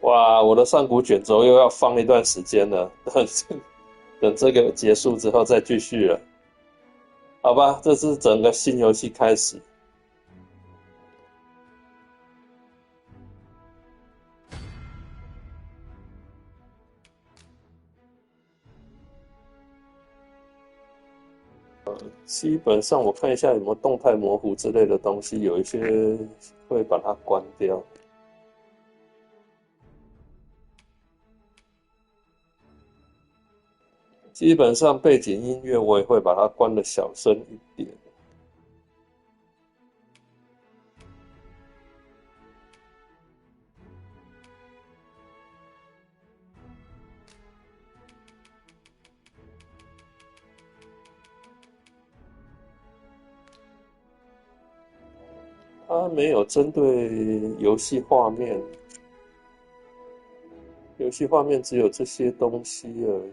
哇，我的上古卷轴又要放一段时间了，等这个结束之后再继续了。好吧，这是整个新游戏开始。基本上我看一下有没有动态模糊之类的东西，有一些会把它关掉。基本上背景音乐我也会把它关的小声一点。它没有针对游戏画面，游戏画面只有这些东西而已。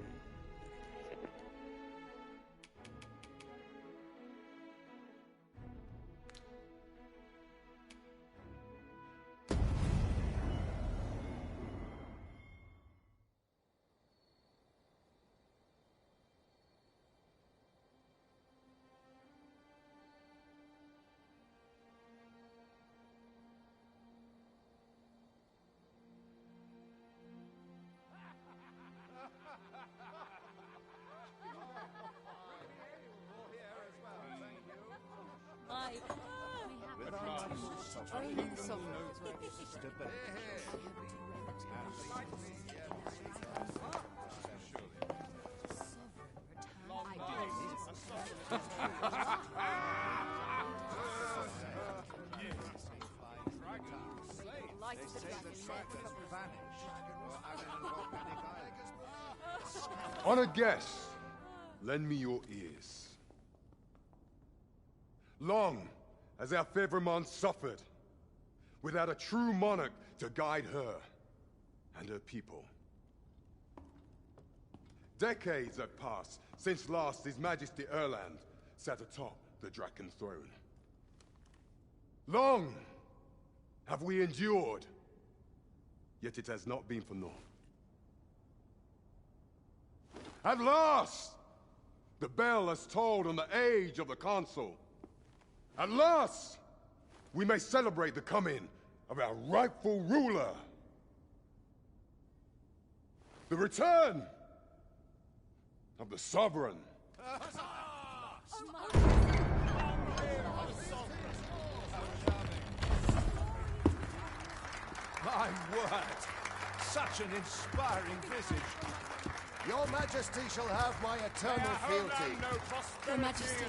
Honored guests, lend me your ears. Long has our Fevrimon suffered, without a true monarch to guide her and her people. Decades have passed since last His Majesty Erland sat atop the Draken throne. Long have we endured, yet it has not been for naught. At last, the bell has tolled on the age of the Council. At last, we may celebrate the coming of our rightful ruler. The return of the Sovereign. My word! Such an inspiring visage. Your Majesty shall have my eternal fealty. Your Majesty,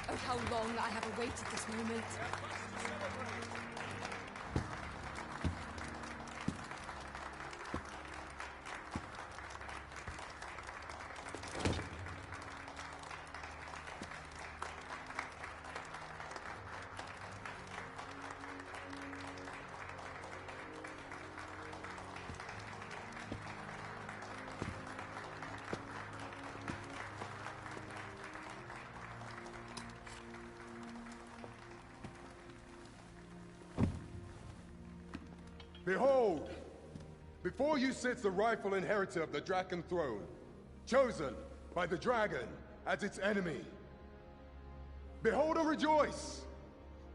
oh how long I have awaited this moment. Behold, before you sits the rightful inheritor of the Draken throne, chosen by the dragon as its enemy. Behold and rejoice!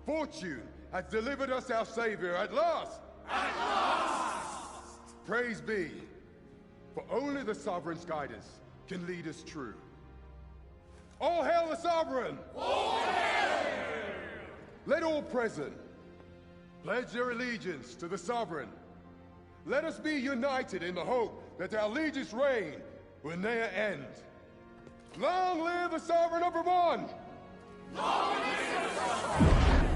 Fortune has delivered us our savior at last! At last! Praise be, for only the Sovereign's guidance can lead us true. All hail the Sovereign! All hail! Let all present pledge their allegiance to the Sovereign. Let us be united in the hope that our liege's reign will ne'er end. Long live the Sovereign of Vermont! Long live the Sovereign!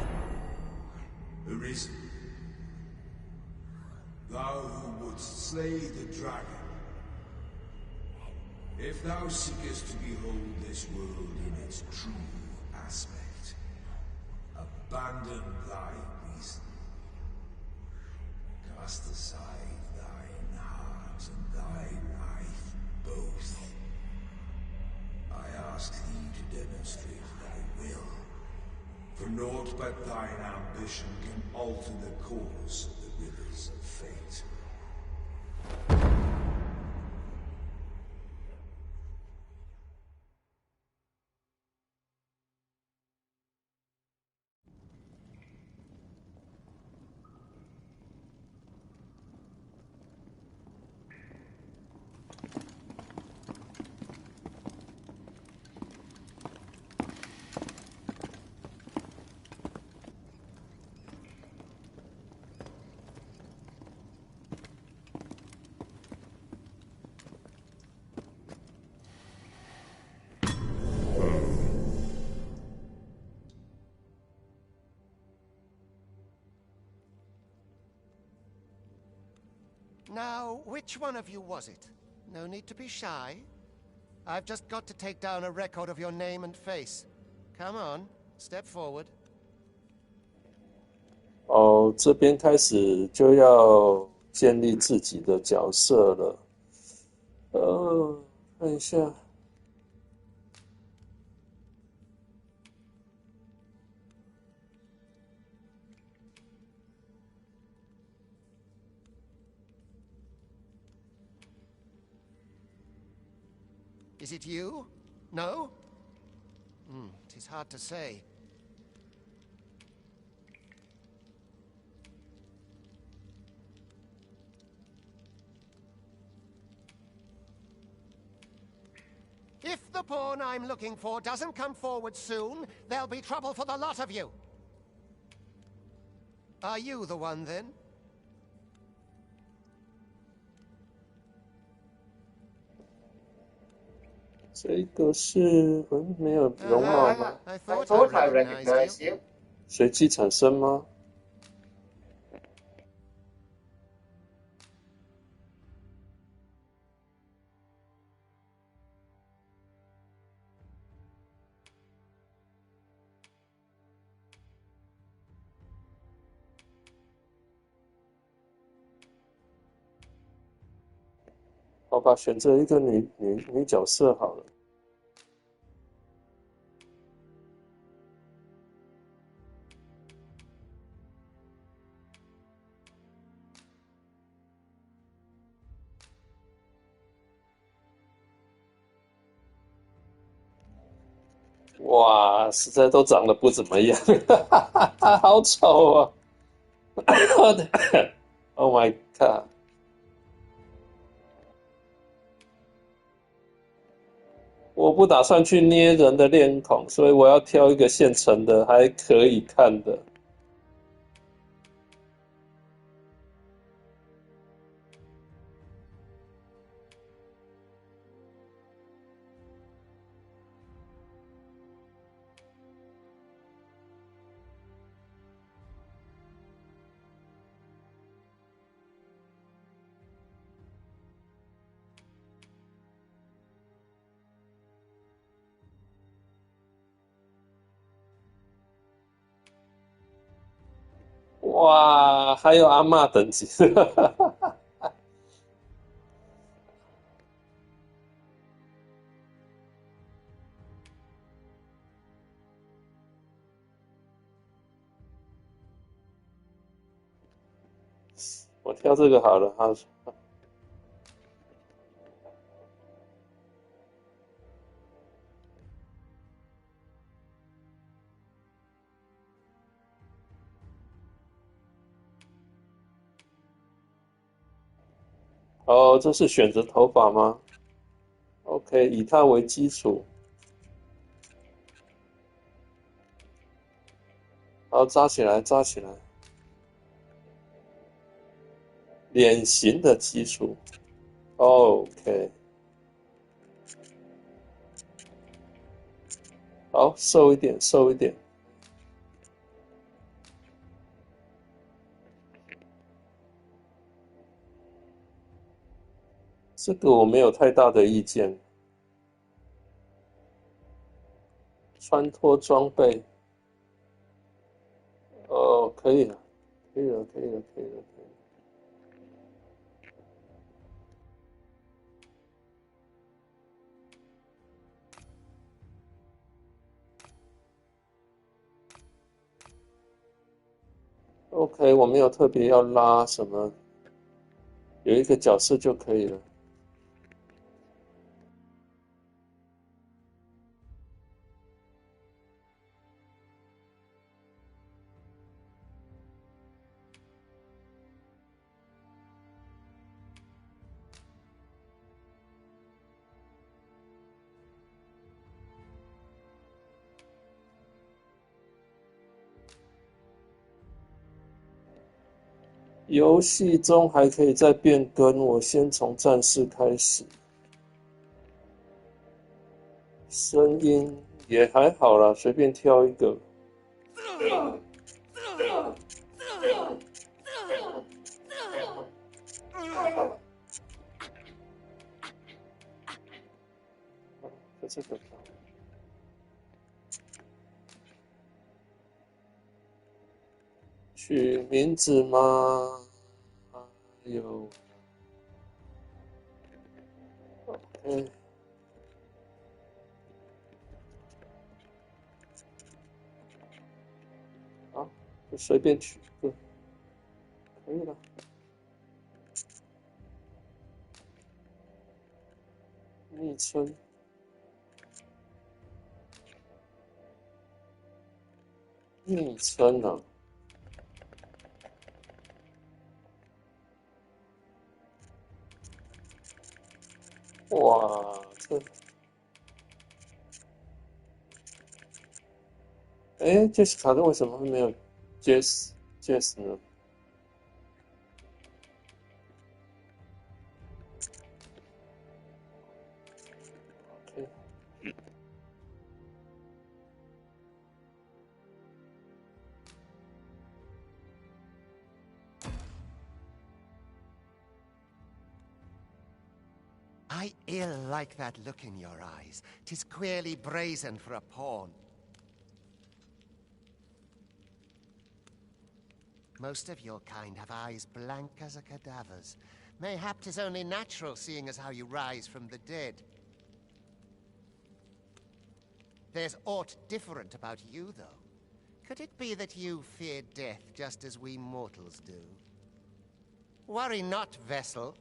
Arisen, thou who wouldst slay the dragon, if thou seekest to behold this world in its true aspect, abandon thy reason. Cast aside thine heart and thy life both. I ask thee to demonstrate thy will, for naught but thine ambition can alter the course of the rivers of fate. Now, which one of you was it? No need to be shy. I've just got to take down a record of your name and face. Come on, step forward. 哦，这边开始就要建立自己的角色了。看一下。Is it you? No? It is hard to say. If the pawn I'm looking for doesn't come forward soon, there'll be trouble for the lot of you. Are you the one, then? 这个是没有容貌吗？ I thought I recognized you. 随机产生吗？好吧，选择一个女角色好了。哇，实在都长得不怎么样，好丑啊！Oh my god！ 我不打算去捏人的脸孔，所以我要挑一个现成的，还可以看的。哇，还有阿嬷等级我挑这个好了哈。哦，这是选择头发吗 ？OK， 以它为基础。好，扎起来，扎起来。脸型的基础。OK。好，瘦一点，瘦一点。这个我没有太大的意见。穿脱装备。哦，可以了，可以了，可以了，可以了，可以了。OK， 我没有特别要拉什么，有一个角色就可以了。游戏中还可以再变更，我先从战士开始。声音也还好啦，随便挑一个。这个取名字吗？还有 ，OK， 好，就随便取一个，可以了。昵称。昵称啊，哇，这，杰西卡的为什么会没有 Jess 呢？ OK， I ill like that look in your eyes. 'Tis queerly brazen for a pawn. Most of your kind have eyes blank as a cadaver's. Mayhap 'tis only natural, seeing as how you rise from the dead. There's aught different about you, though. Could it be that you fear death just as we mortals do? Worry not, vessel.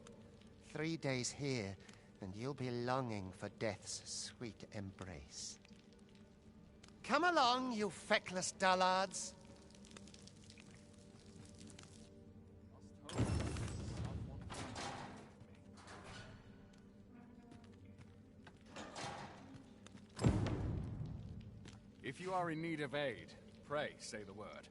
3 days here, and you'll be longing for death's sweet embrace. Come along, you feckless dullards. If you are in need of aid, pray say the word.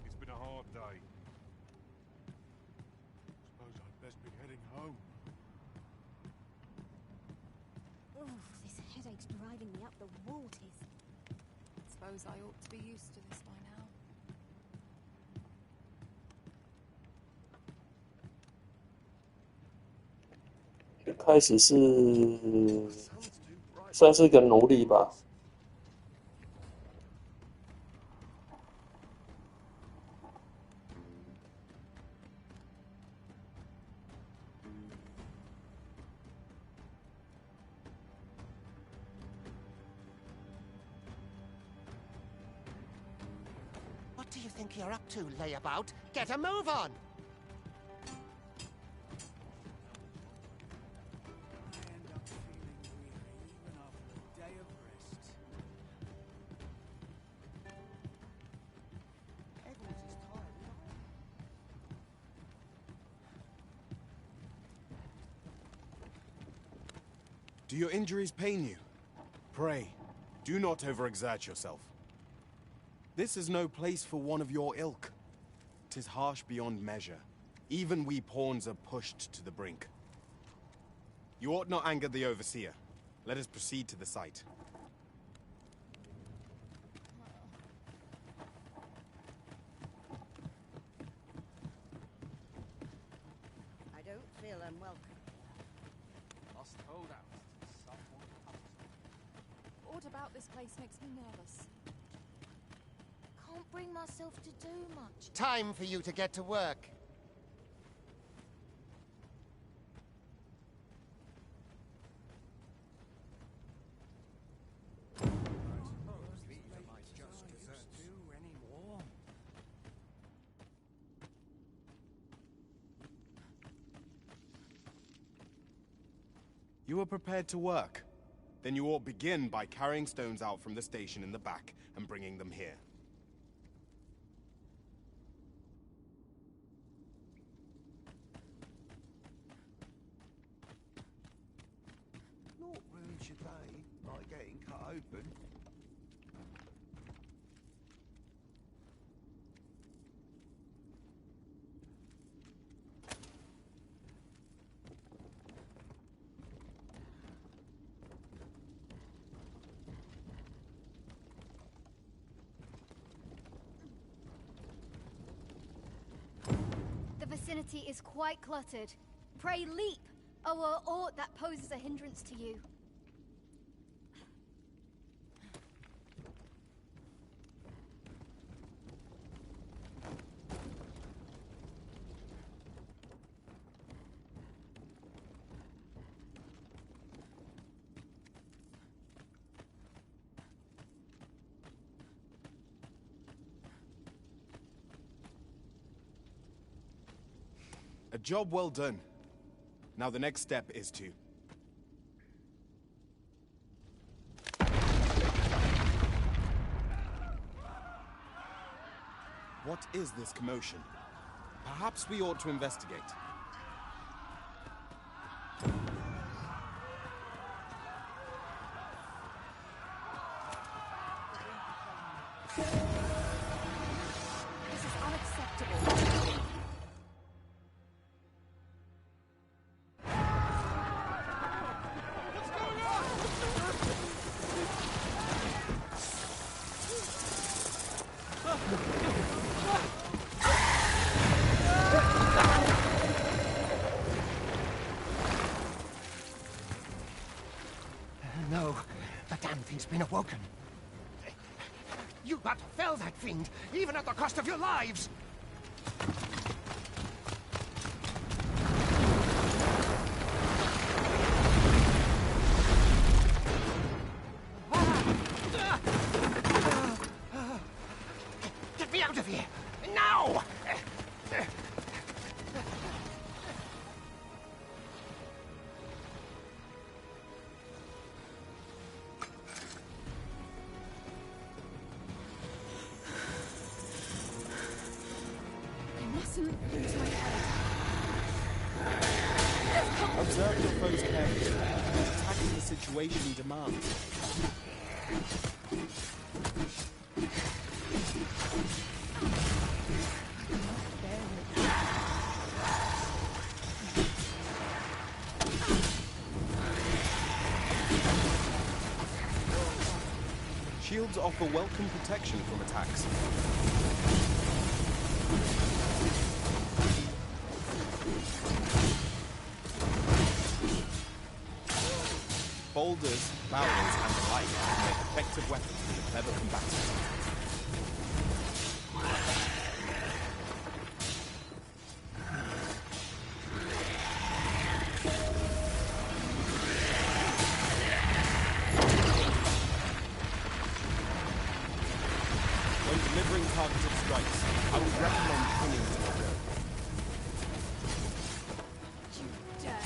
It's been a hard day. Suppose I'd best be heading home. Oh, this headache's driving me up the waters. Suppose I ought to be used to this by now. 一开始是算是个奴隶吧。What do you think you're up to, layabout? Get a move on! Do your injuries pain you? Pray, do not overexert yourself. This is no place for one of your ilk. 'Tis harsh beyond measure. Even we pawns are pushed to the brink. You ought not anger the overseer. Let us proceed to the site. I don't feel unwelcome. Lost holdouts to someone else. What about this place makes me nervous? Can't bring myself to do much. Time for you to get to work. You are prepared to work? Then you ought begin by carrying stones out from the station in the back and bringing them here. Not rude today, like getting cut open. The vicinity is quite cluttered. Pray leap, or aught that poses a hindrance to you. A job well done. Now the next step is to... What is this commotion? Perhaps we ought to investigate. This is unacceptable. No, the damn thing's been awoken. You got to fell that fiend, even at the cost of your lives! Get me out of here! Now! Observe your foes carefully. Attacking the situation demands. Shields offer welcome protection from attacks. Boulders, barrels, and the like make effective weapons for clever combatants. When delivering targeted strikes, I would recommend clinging to the rope. You dare.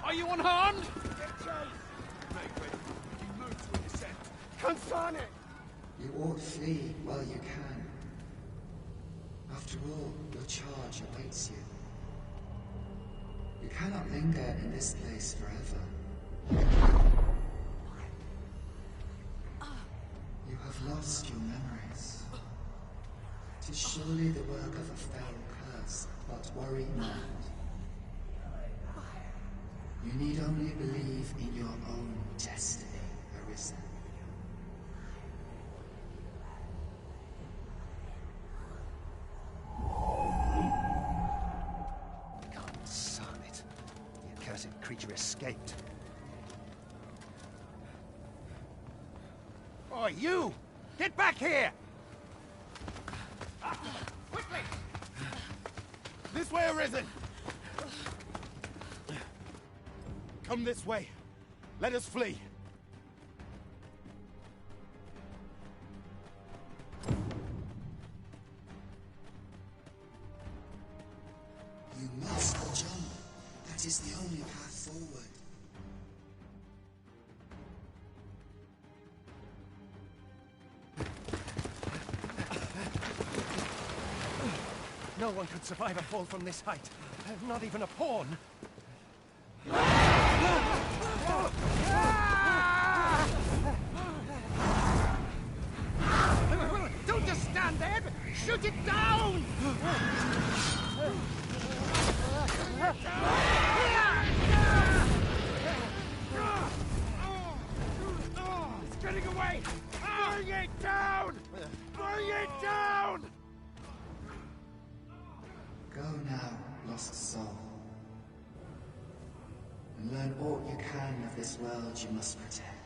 Are you unharmed? Confront it! You ought flee while you can. After all, your charge awaits you. You cannot linger in this place forever. You have lost your memories. It is surely the work of a fell curse, but worry not. You need only believe in your own destiny, Arisen. God damn it. The accursed creature escaped. Oh, you! Get back here! Quickly! This way, Arisen! Come this way. Let us flee. You must jump. That is the only path forward. No one could survive a fall from this height. Not even a pawn. Don't just stand there! Shoot it down! It's getting away! Bring it down! Bring it down! Go now, lost soul. And learn all you can of this world you must protect.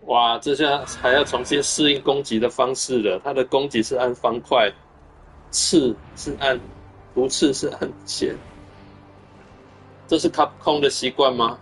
哇，这下还要重新适应攻击的方式了。它的攻击是按方块，刺是按毒刺是按弦。这是卡普空的习惯吗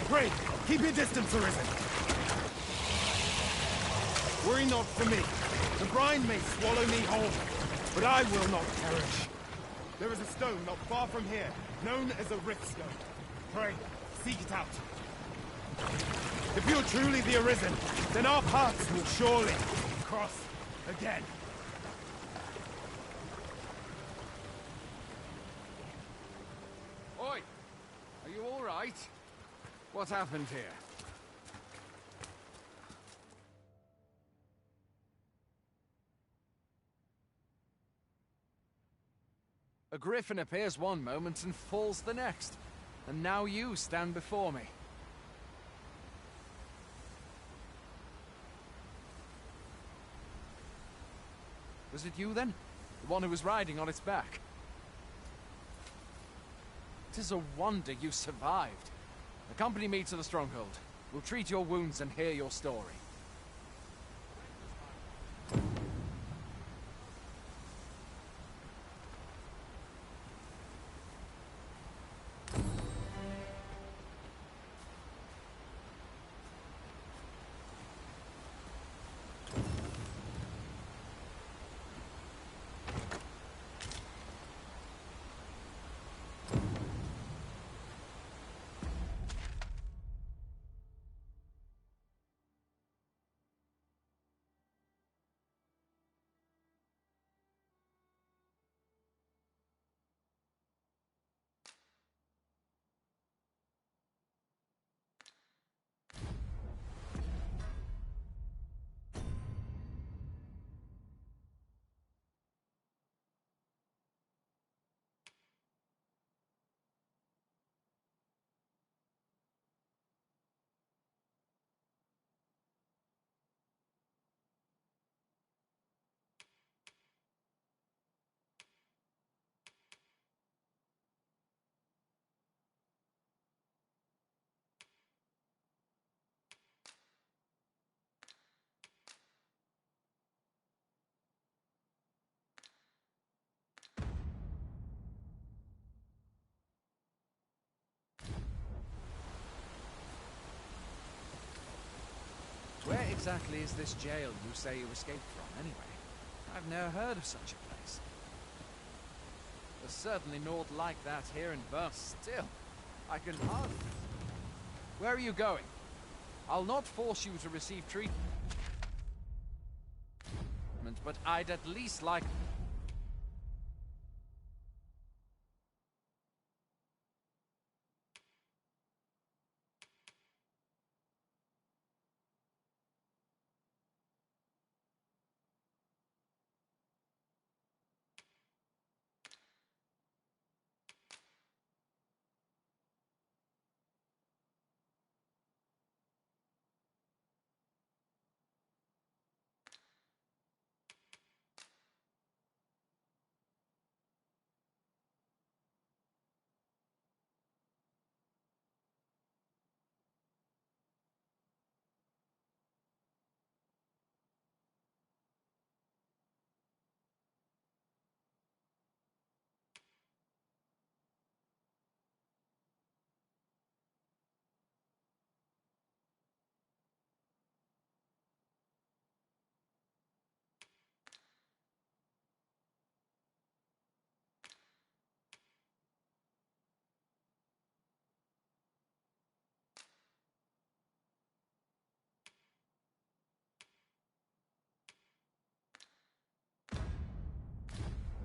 ？Pray, keep your distance, Arisen. Worry not for me. The brine may swallow me whole, but I will not perish. There is a stone not far from here, known as a rift stone. Pray, seek it out. If you're truly the Arisen, then our paths will surely cross again. Oi! right? What happened here? A griffin appears one moment and falls the next. And now you stand before me. Was it you then? The one who was riding on its back? It is a wonder you survived. Accompany me to the stronghold. We'll treat your wounds and hear your story. Where exactly is this jail you say you escaped from, anyway? I've never heard of such a place. There's certainly naught like that here in Verse. Still, I can hardly... Where are you going? I'll not force you to receive treatment, but I'd at least like...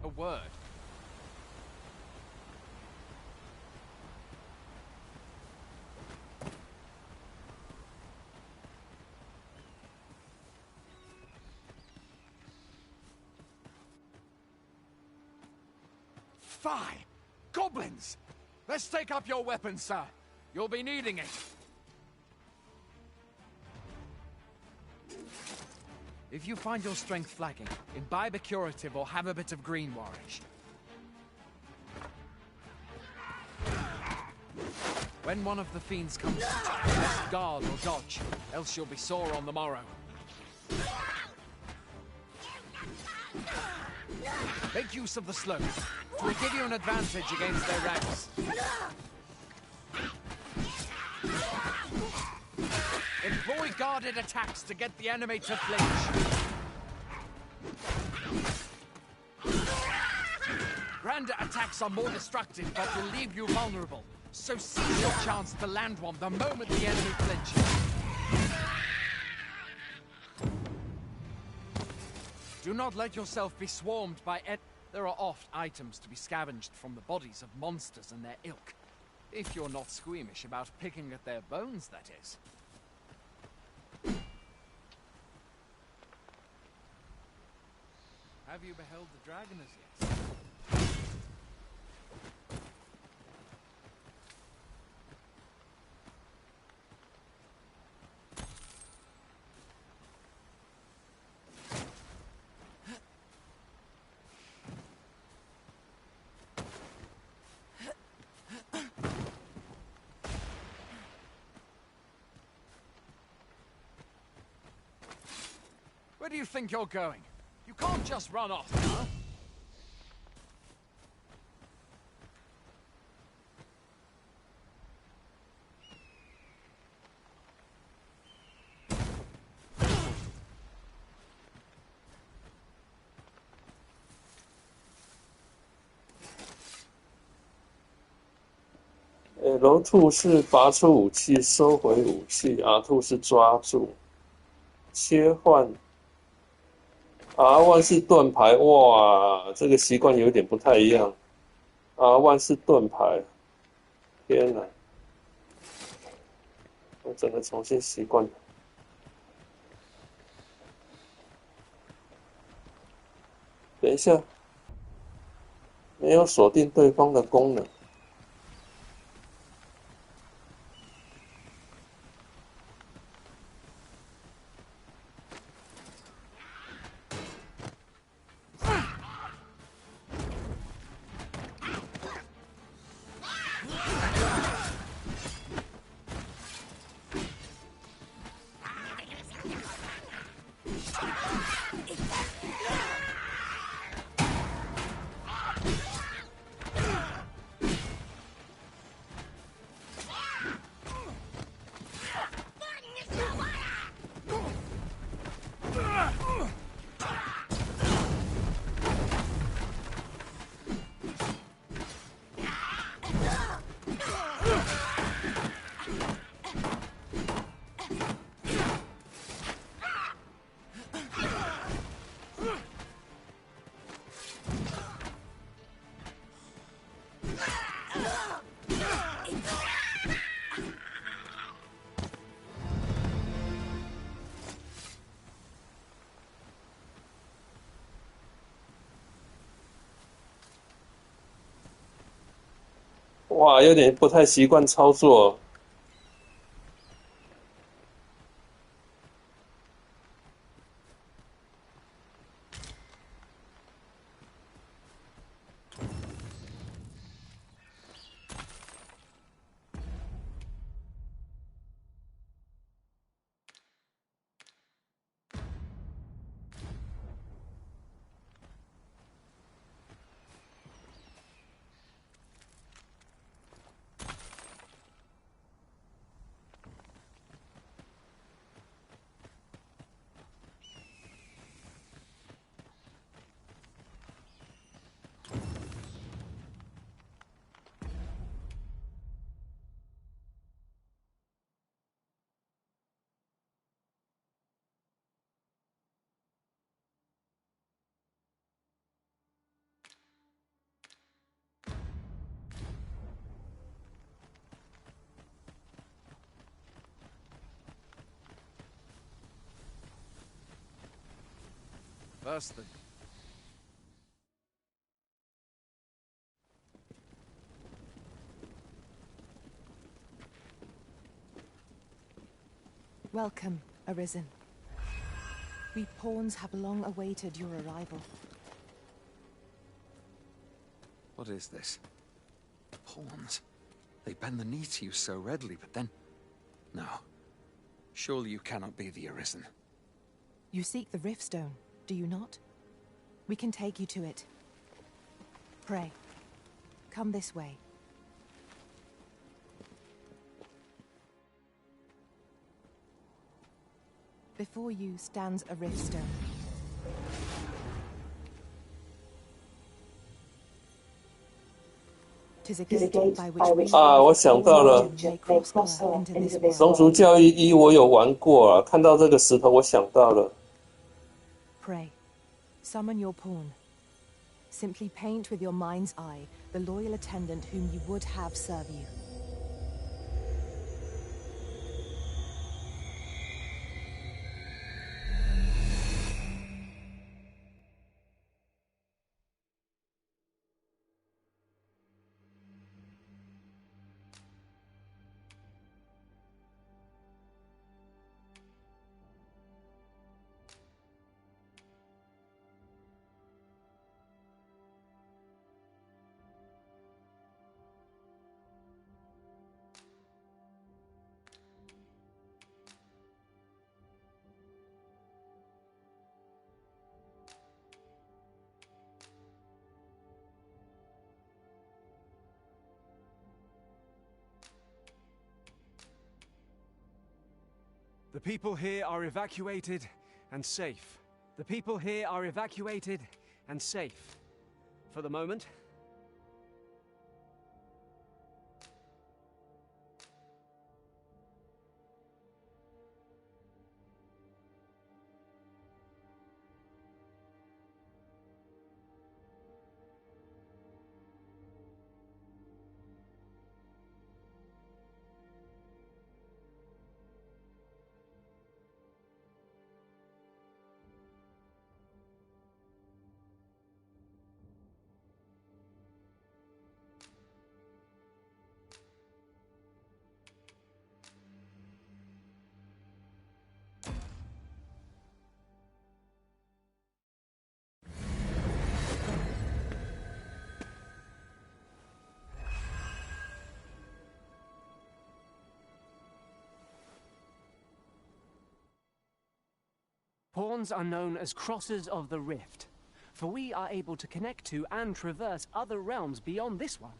A word. Fie! Goblins! Let's take up your weapons, sir. You'll be needing it. If you find your strength flagging, imbibe a curative or have a bit of green warish. When one of the fiends comes, best guard or dodge, else you'll be sore on the morrow. Make use of the slope. It will give you an advantage against their ranks. Employ guarded attacks to get the enemy to flinch. Grander attacks are more destructive, but will leave you vulnerable. So seize your chance to land one the moment the enemy flinches. Do not let yourself be swarmed by there are oft items to be scavenged from the bodies of monsters and their ilk. If you're not squeamish about picking at their bones, that is. Have you beheld the dragon as yet? Where do you think you're going? You can't just run off now. L2是拔出武器，收回武器；R2是抓住，切换。R1 是盾牌，哇，这个习惯有点不太一样。R1 是盾牌，天哪！我整个重新习惯。等一下，没有锁定对方的功能。哇，有点不太习惯操作。First thing. Welcome, Arisen. We pawns have long awaited your arrival. What is this? Pawns? They bend the knee to you so readily, but then... No. Surely you cannot be the Arisen. You seek the Riftstone, do you not? We can take you to it. Pray, come this way. Before you stands a Riftstone.'Tis a gate by which we 我想到了，龙族教义1我有玩过啊，看到这个石头我想到了。Pray, summon your pawn. Simply paint with your mind's eye the loyal attendant whom you would have serve you. The people here are evacuated and safe. The people here are evacuated and safe. For the moment. Pawns are known as Crossers of the Rift, for we are able to connect to and traverse other realms beyond this one.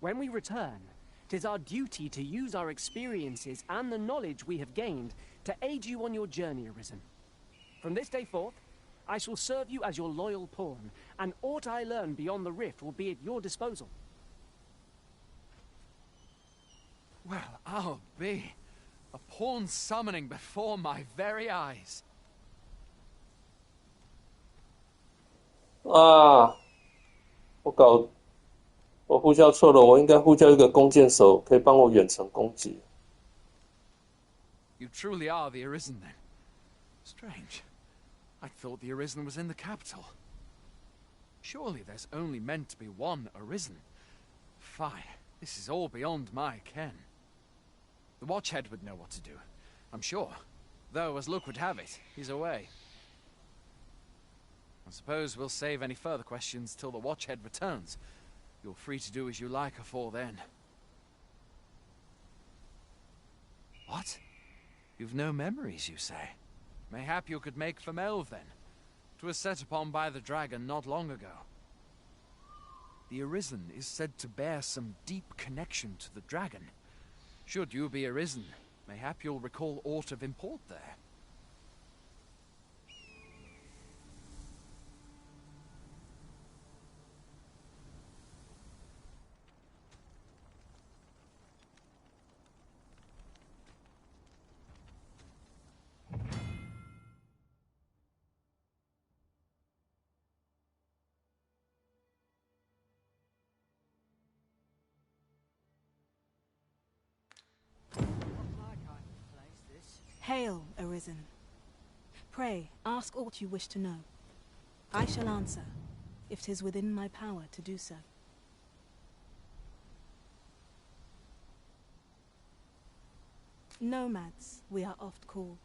When we return, 'tis our duty to use our experiences and the knowledge we have gained to aid you on your journey, Arisen. From this day forth, I shall serve you as your loyal pawn, and aught I learn beyond the Rift will be at your disposal. Well, I'll be. A pawn summoning before my very eyes. 啊，我呼叫错了，我应该呼叫一个弓箭手，可以帮我远程攻击。You truly are the Arisen, then. Strange. I thought the Arisen was in the capital. Surely there's only meant to be one Arisen. Fine. This is all beyond my ken. The Watchhead would know what to do, I'm sure. Though, as luck would have it, he's away. I suppose we'll save any further questions till the Watchhead returns. You're free to do as you like afore then. What? You've no memories, you say? Mayhap you could make for Melve, then. 'Twas set upon by the dragon not long ago. The Arisen is said to bear some deep connection to the dragon. Should you be Arisen, mayhap you'll recall aught of import there. Hail, Arisen. Pray, ask aught you wish to know. I shall answer, if 'tis within my power to do so. Nomads, we are oft called.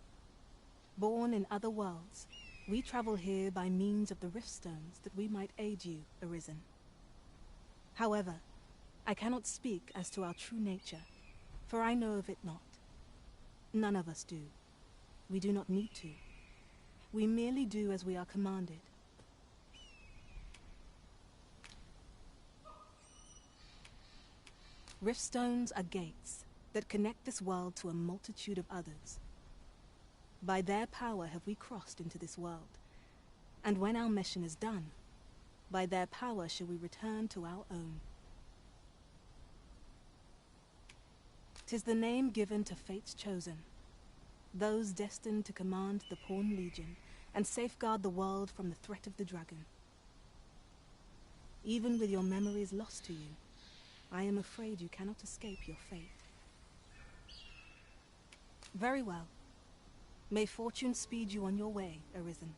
Born in other worlds, we travel here by means of the riftstones that we might aid you, Arisen. However, I cannot speak as to our true nature, for I know of it not. None of us do. We do not need to. We merely do as we are commanded. Riftstones are gates that connect this world to a multitude of others. By their power have we crossed into this world, and when our mission is done, by their power shall we return to our own. 'Tis the name given to fate's chosen, those destined to command the Pawn Legion and safeguard the world from the threat of the dragon. Even with your memories lost to you, I am afraid you cannot escape your fate. Very well. May fortune speed you on your way, Arisen.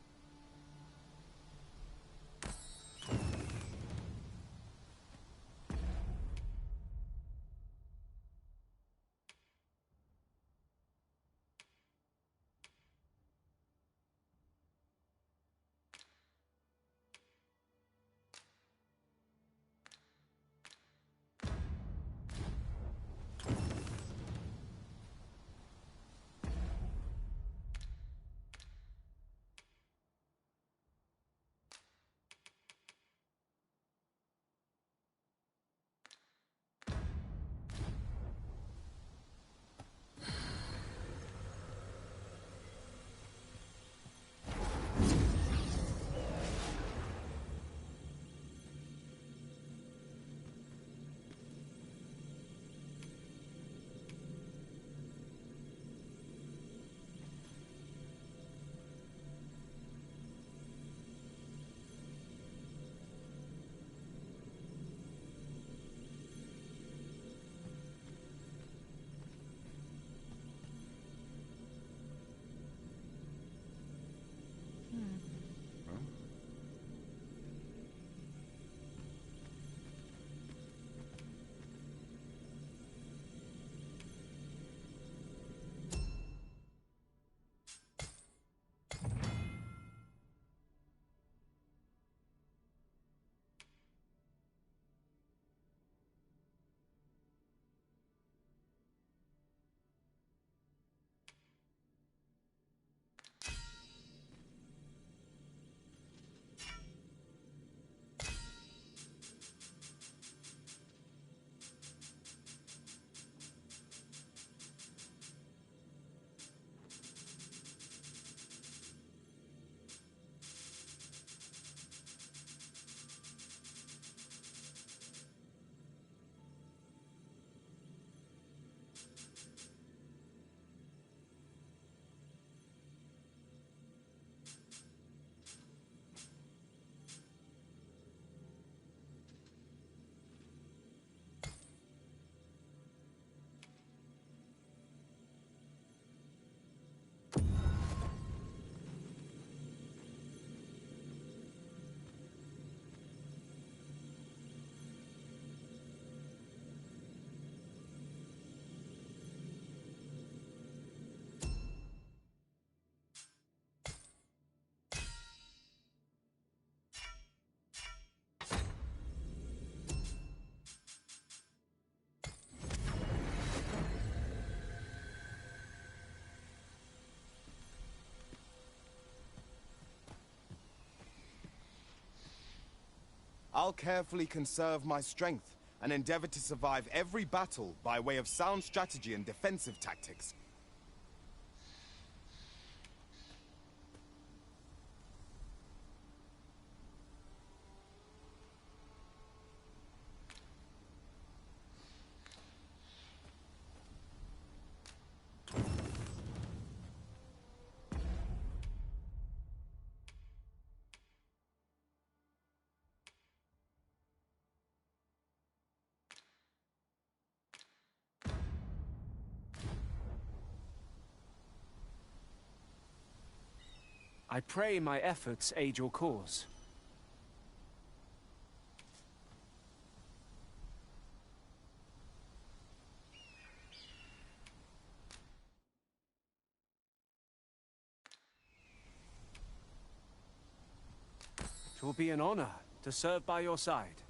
I'll carefully conserve my strength and endeavor to survive every battle by way of sound strategy and defensive tactics. I pray my efforts aid your cause. It will be an honor to serve by your side.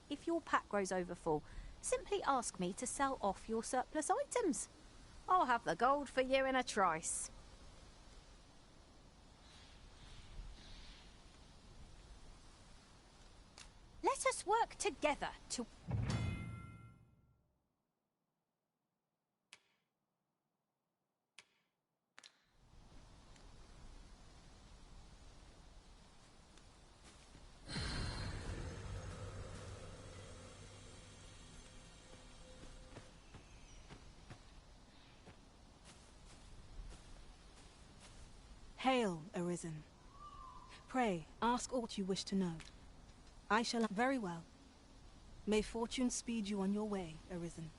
If your pack grows over full, simply ask me to sell off your surplus items. I'll have the gold for you in a trice. Let us work together to... Hail, Arisen. Pray, ask aught you wish to know. I shall... Very well. May fortune speed you on your way, Arisen.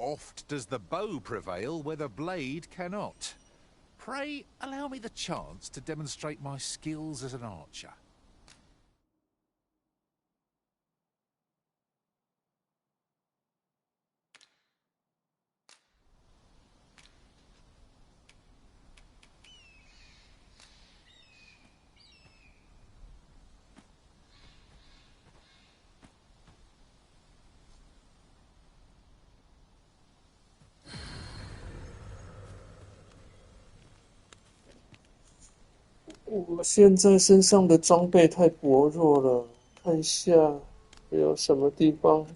Oft does the bow prevail where the blade cannot. Pray, allow me the chance to demonstrate my skills as an archer.我现在身上的装备太薄弱了，看一下有什么地方。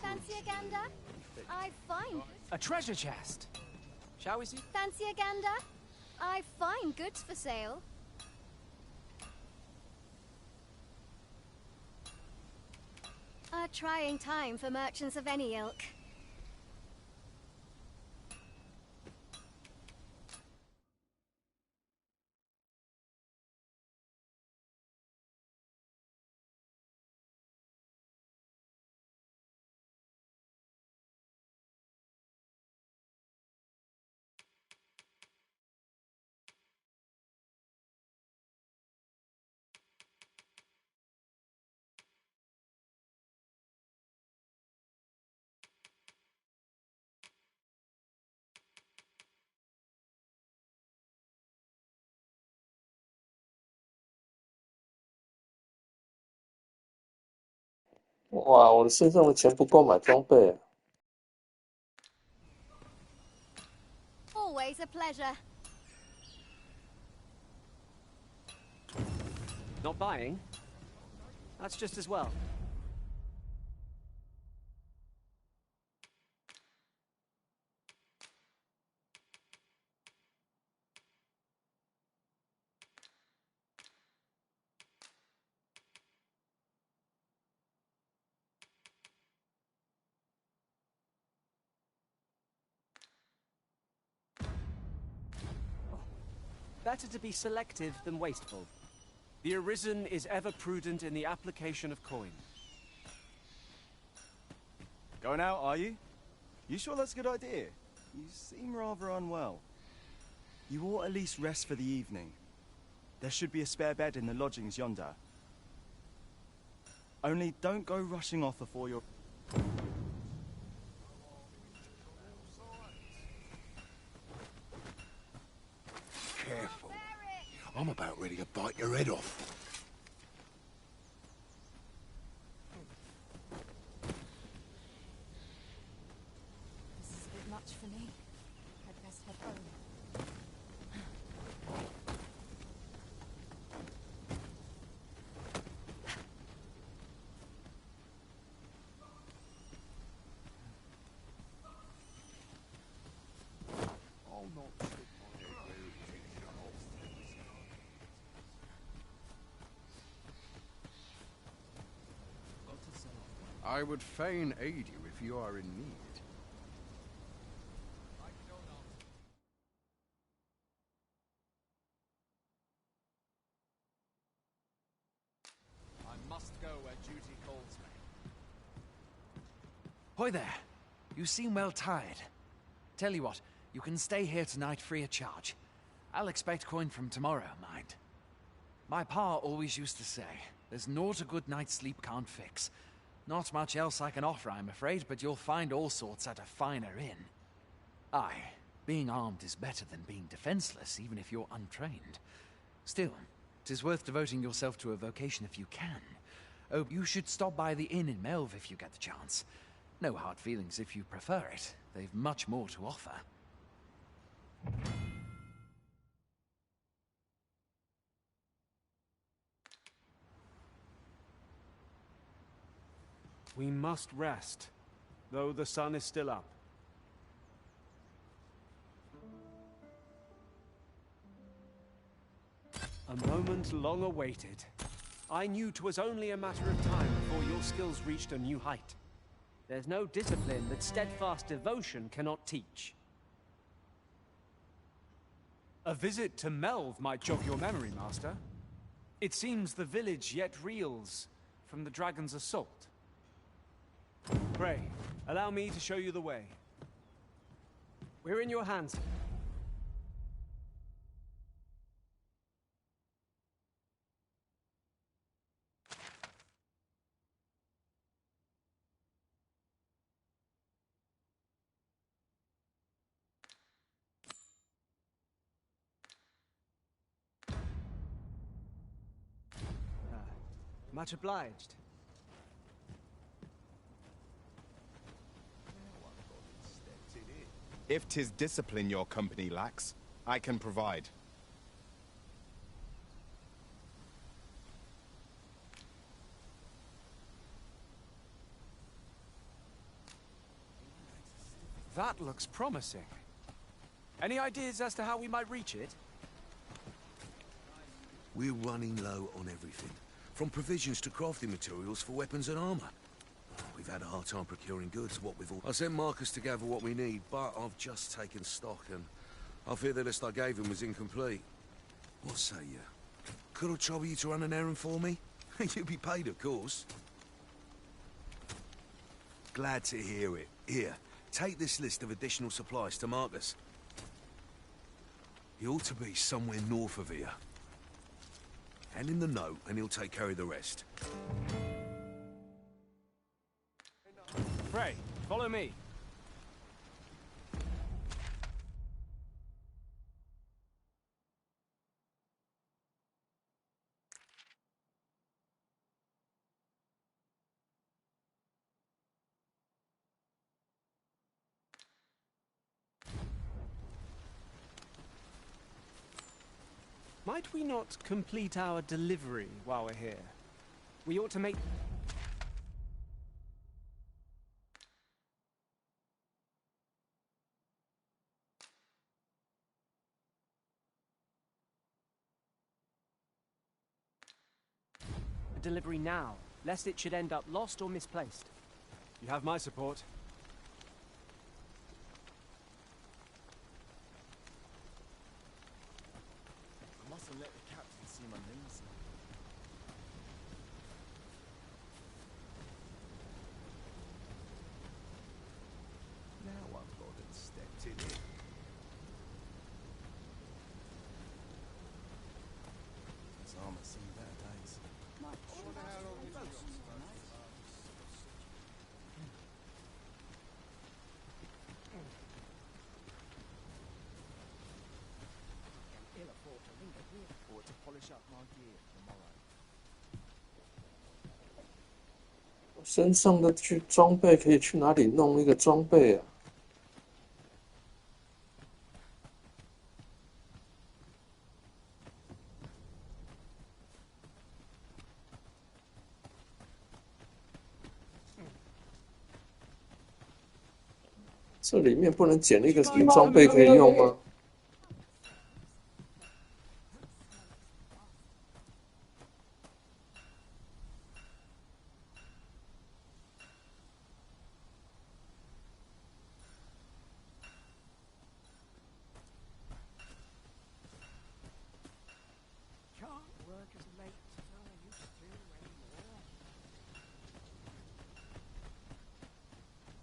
Fancy a gander? I find... A treasure chest. Shall we see? Fancy a gander? I find goods for sale. A trying time for merchants of any ilk.哇，我的身上的钱不够买装备啊。Always a pleasure. Not buying? That's just as well. better to be selective than wasteful. The Arisen is ever prudent in the application of coin. Going out, are you? You sure that's a good idea? You seem rather unwell. You ought at least rest for the evening. There should be a spare bed in the lodgings yonder. Only don't go rushing off before you're... Careful. I'm about ready to bite your head off. This is a bit much for me. I'd best head home. I'll not stick my head where it can come off. I would fain aid you if you are in need. I must go where duty calls me. Hoy there. You seem well tired. Tell you what, you can stay here tonight free of charge. I'll expect coin from tomorrow, mind. My pa always used to say, there's naught a good night's sleep can't fix. Not much else I can offer, I'm afraid, but you'll find all sorts at a finer inn. Aye, being armed is better than being defenseless, even if you're untrained. Still, 'tis worth devoting yourself to a vocation if you can. Oh, you should stop by the inn in Melve if you get the chance. No hard feelings if you prefer it. They've much more to offer. We must rest, though the sun is still up. A moment long awaited. I knew 'twas only a matter of time before your skills reached a new height. There's no discipline that steadfast devotion cannot teach. A visit to Melve might jog your memory, Master. It seems the village yet reels from the dragon's assault. Pray, allow me to show you the way. We're in your hands. Much obliged. If 'tis discipline your company lacks, I can provide. That looks promising. Any ideas as to how we might reach it? We're running low on everything, from provisions to crafting materials for weapons and armor. We've had a hard time procuring goods, what with all... I sent Marcus to gather what we need, but I've just taken stock, and I fear the list I gave him was incomplete. What say you? Could I trouble you to run an errand for me? You'll be paid, of course. Glad to hear it. Here, take this list of additional supplies to Marcus. He ought to be somewhere north of here. Hand him the note, and he'll take care of the rest. Pray, follow me. Might we not complete our delivery while we're here? We ought to make... a delivery now, lest it should end up lost or misplaced. You have my support. and let the captain see my limbs. Now I've got it stepped in it. His armor seen better days. Wonder how long you've got. Ill afford to linger here, or to polish up my gear tomorrow. 我身上的装备可以去哪里弄一个装备啊？这里面不能捡一个什么装备可以用吗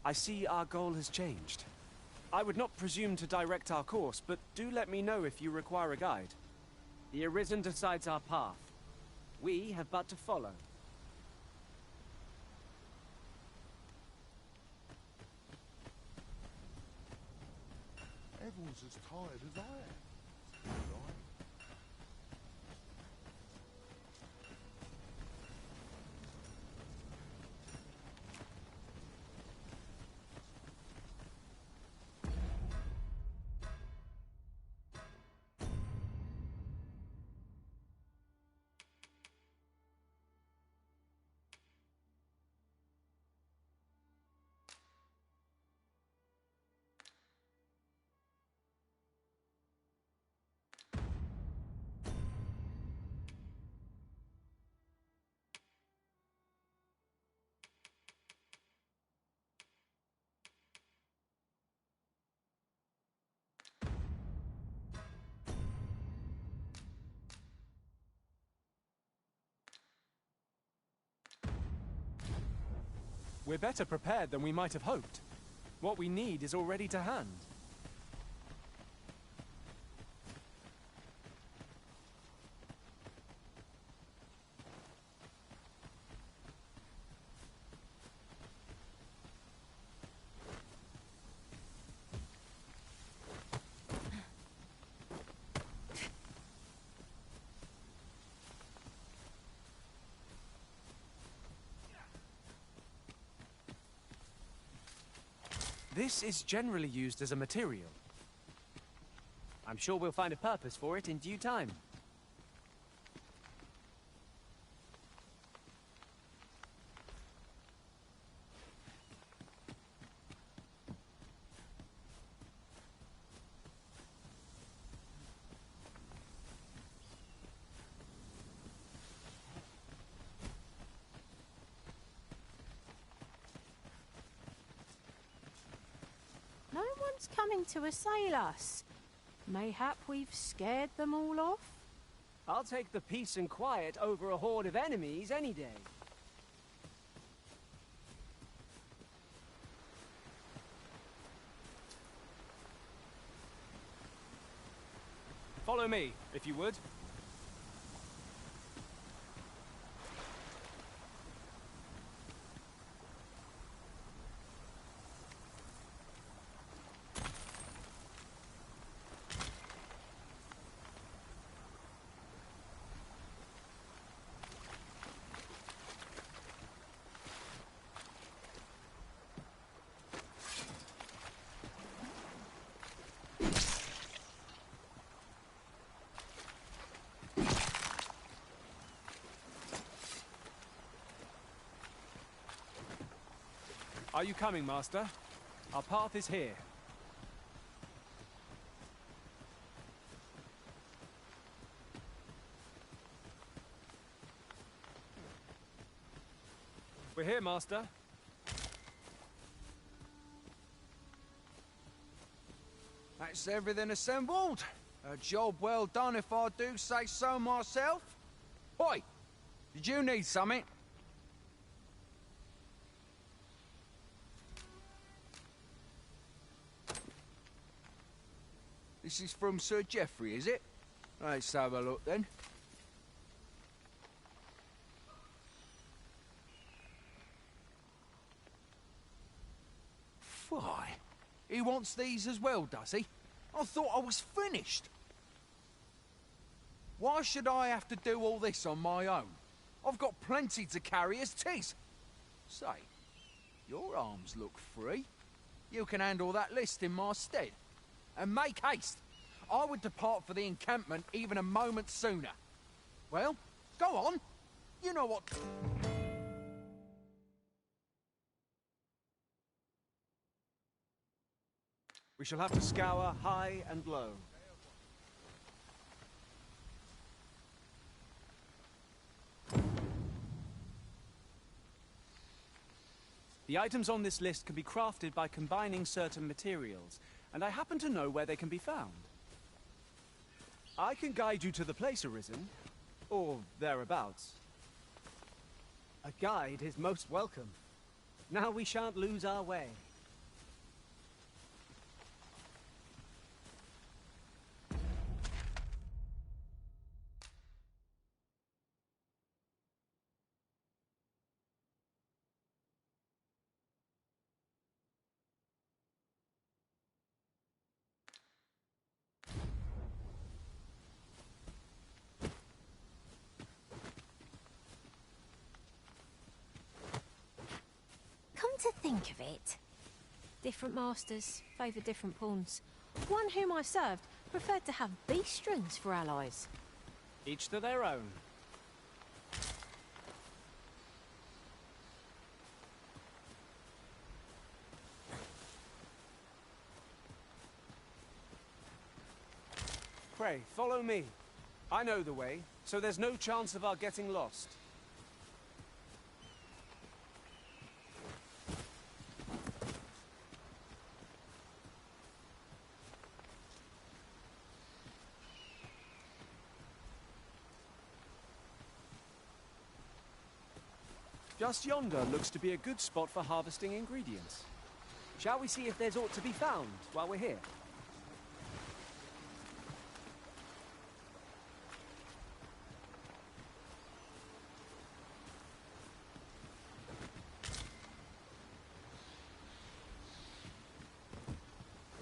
？I see our goal has changed. I would not presume to direct our course, but do let me know if you require a guide. The Arisen decides our path. We have but to follow. Everyone's as tired as I am. Right? We're better prepared than we might have hoped. What we need is already to hand. This is generally used as a material. I'm sure we'll find a purpose for it in due time. No one's coming to assail us. Mayhap we've scared them all off? I'll take the peace and quiet over a horde of enemies any day. Follow me, if you would. Are you coming, Master? Our path is here. We're here, Master. That's everything assembled. A job well done if I do say so myself. Oi! Did you need something? This is from Sir Geoffrey, is it? Let's have a look then. Why? He wants these as well, does he? I thought I was finished. Why should I have to do all this on my own? I've got plenty to carry as tis. Say, your arms look free. You can handle that list in my stead. And make haste. I would depart for the encampment even a moment sooner. Well, go on. You know what... We shall have to scour high and low. The items on this list can be crafted by combining certain materials, and I happen to know where they can be found. I can guide you to the place, Arisen, or thereabouts. A guide is most welcome. Now we shan't lose our way. Come to think of it, different masters favour different pawns. One whom I served preferred to have beastrons for allies. Each to their own. Pray, follow me. I know the way, so there's no chance of our getting lost. Just yonder looks to be a good spot for harvesting ingredients. Shall we see if there's aught to be found while we're here?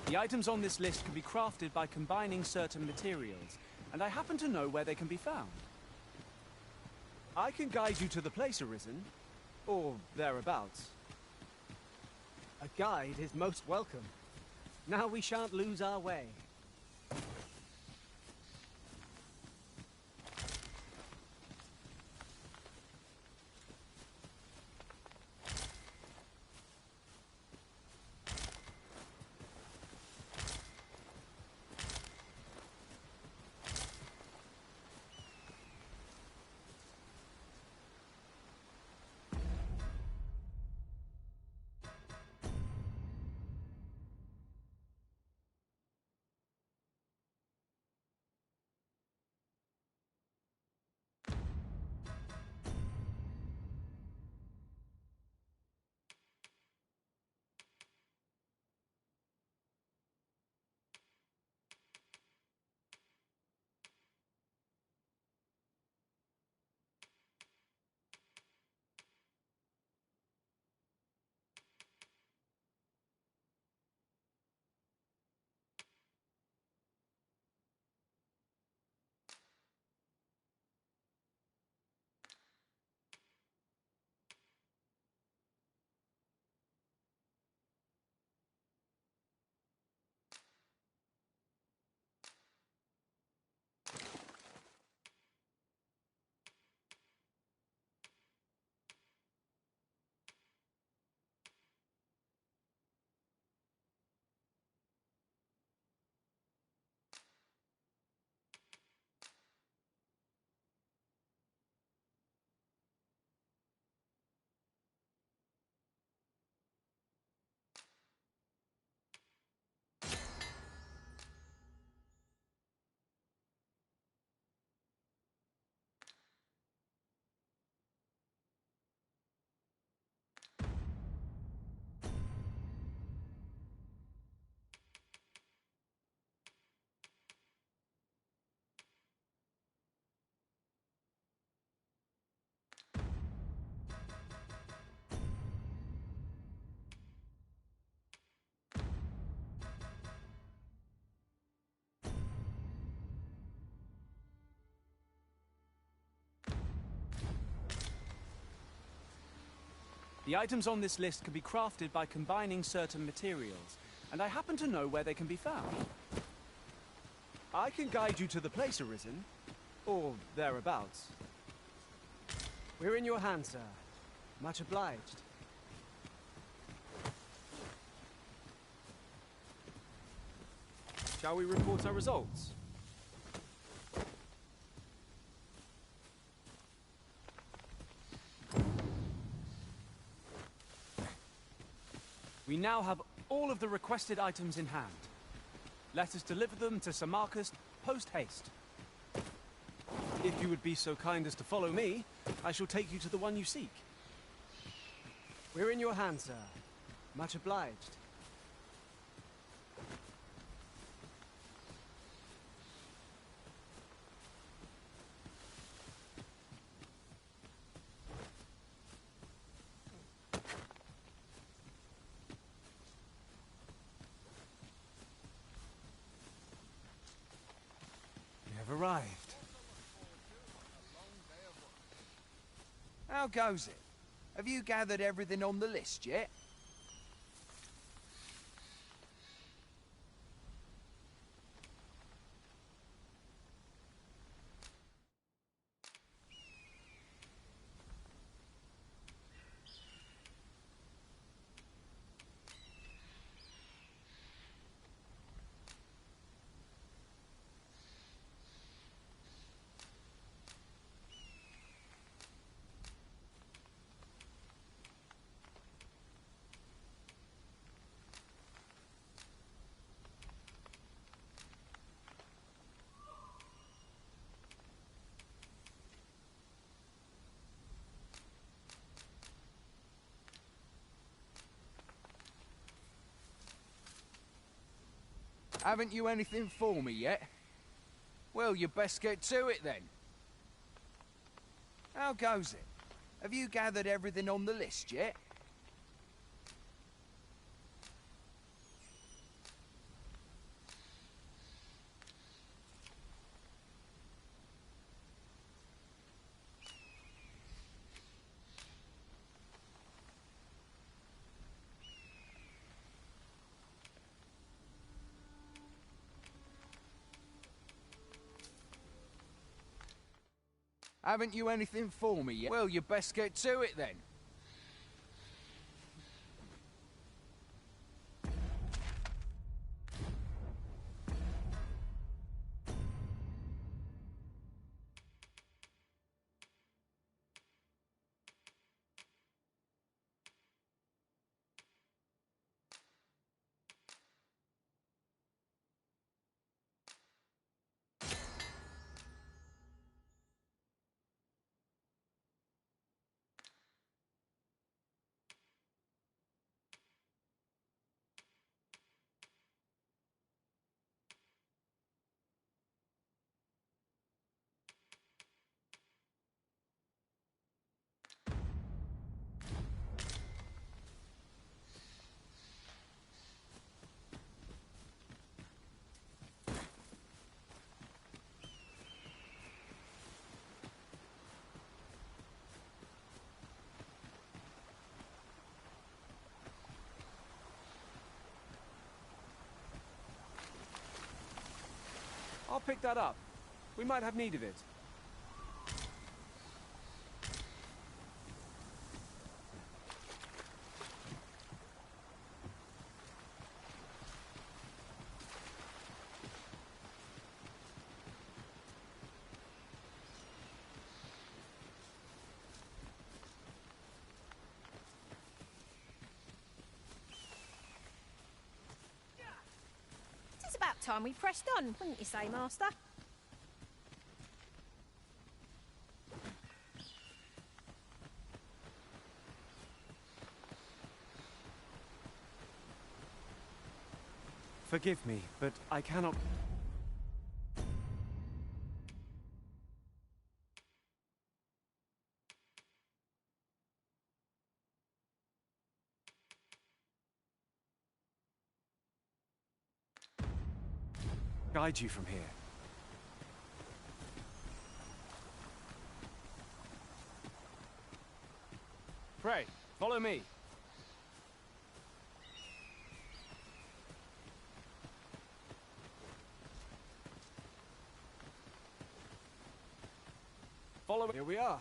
The items on this list can be crafted by combining certain materials, and I happen to know where they can be found. I can guide you to the place, Arisen, or thereabouts. A guide is most welcome. Now we shan't lose our way. The items on this list can be crafted by combining certain materials, and I happen to know where they can be found. I can guide you to the place, Arisen. Or thereabouts. We're in your hands, sir. Much obliged. Shall we report our results? We now have all of the requested items in hand. Let us deliver them to Samarkand post-haste. If you would be so kind as to follow me, I shall take you to the one you seek. We're in your hands, sir. Much obliged. We have arrived. How goes it? Have you gathered everything on the list yet? Haven't you anything for me yet? Well, you best get to it then. How goes it? Have you gathered everything on the list yet? Haven't you anything for me yet? Well, you best get to it then. I'll pick that up. We might have need of it. It's about time we pressed on, wouldn't you say, Master? Forgive me, but I cannot... guide you from here. Pray, Follow me. Follow me. Here we are.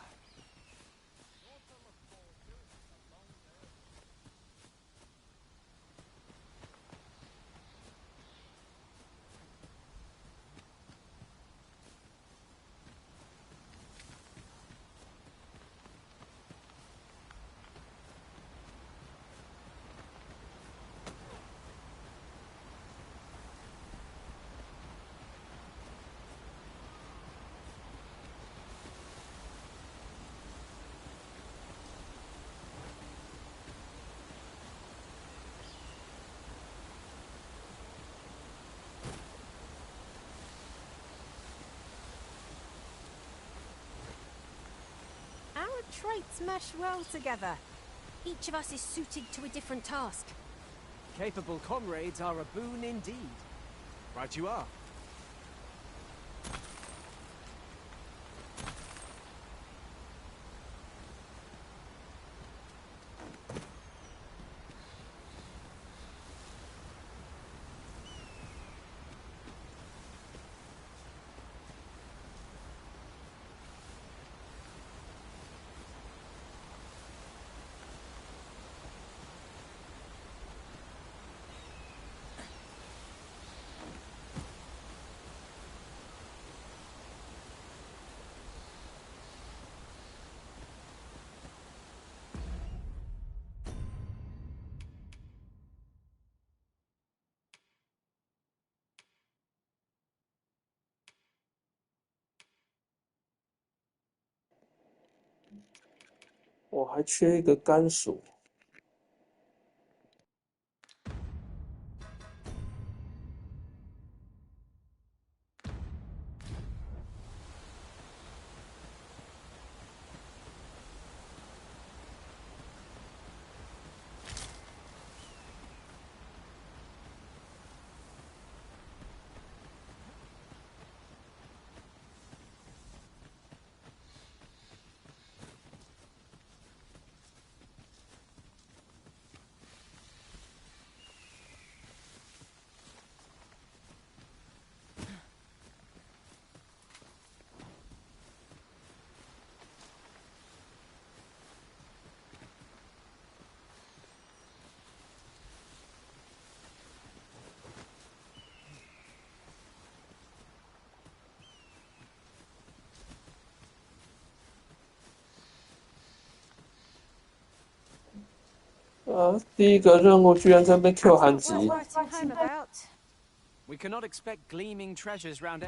Our traits mesh well together. Each of us is suited to a different task. Capable comrades are a boon indeed. Right you are.我还缺一个甘薯。第一个任务居然在被 Q 憨吉。 We cannot expect gleaming treasures round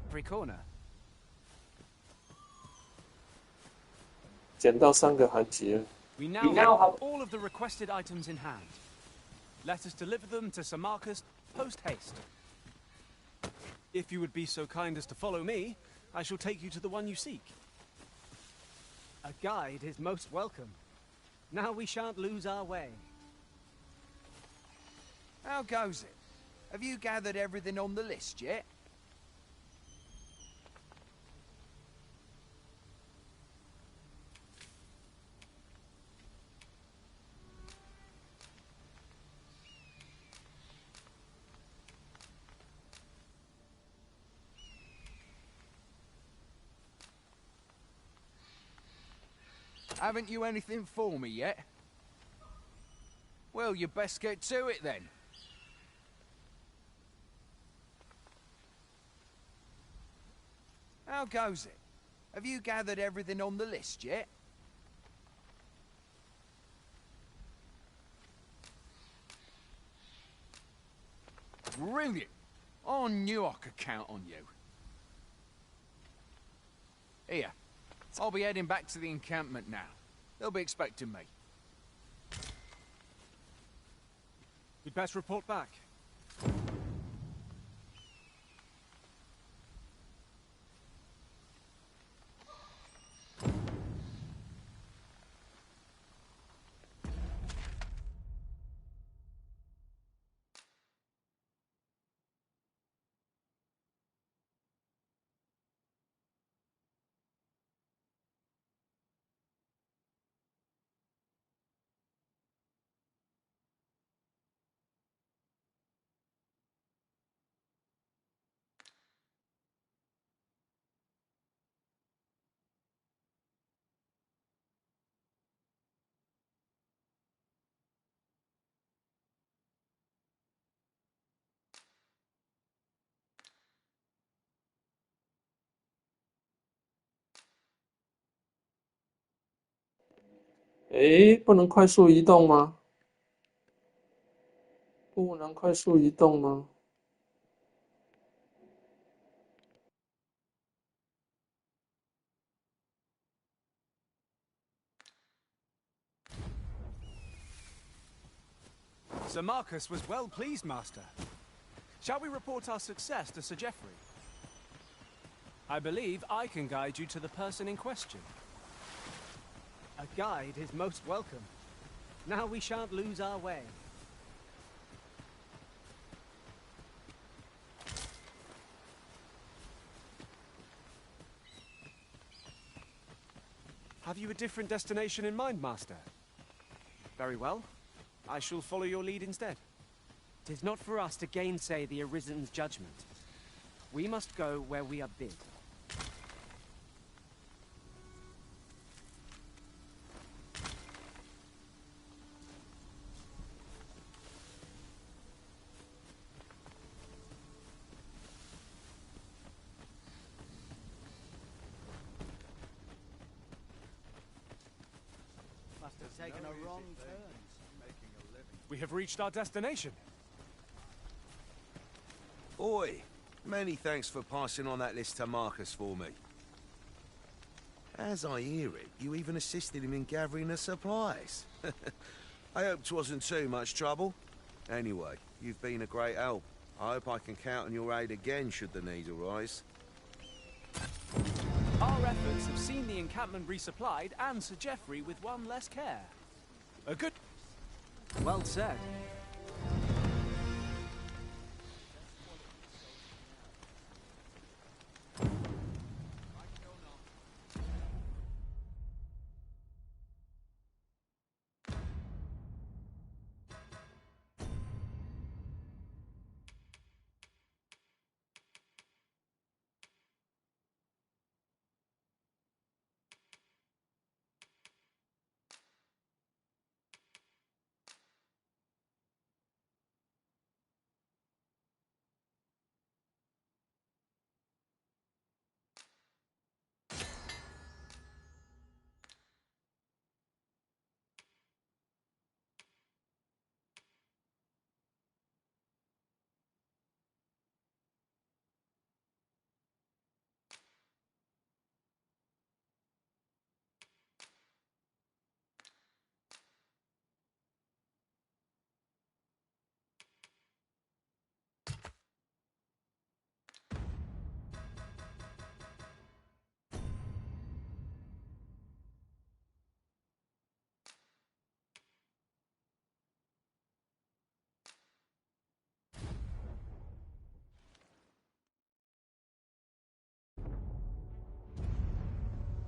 every corner. 捡到3个憨吉了。 We now have all of the requested items in hand. Let us deliver them to Sir Marcus post haste. If you would be so kind as to follow me, I shall take you to the one you seek. A guide is most welcome. Now we shan't lose our way. How goes it? Have you gathered everything on the list yet? Haven't you anything for me yet? Well, you best get to it then. How goes it? Have you gathered everything on the list yet? Brilliant! I knew I could count on you. Here, I'll be heading back to the encampment now. They'll be expecting me. You'd best report back. 诶，不能快速移动吗？不能快速移动吗？Sir Marcus was well pleased, Master. Shall we report our success to Sir Geoffrey? I believe I can guide you to the person in question. A guide is most welcome. Now we shan't lose our way. Have you a different destination in mind, Master? Very well. I shall follow your lead instead. 'Tis not for us to gainsay the Arisen's judgment. We must go where we are bid. Must have taken a wrong turn. We have reached our destination. Oi, many thanks for passing on that list to Marcus for me. As I hear it, you even assisted him in gathering the supplies. I hope 'twasn't too much trouble. Anyway, you've been a great help. I hope I can count on your aid again should the need arise. Our efforts have seen the encampment resupplied and Sir Geoffrey with one less care. A good... Well said.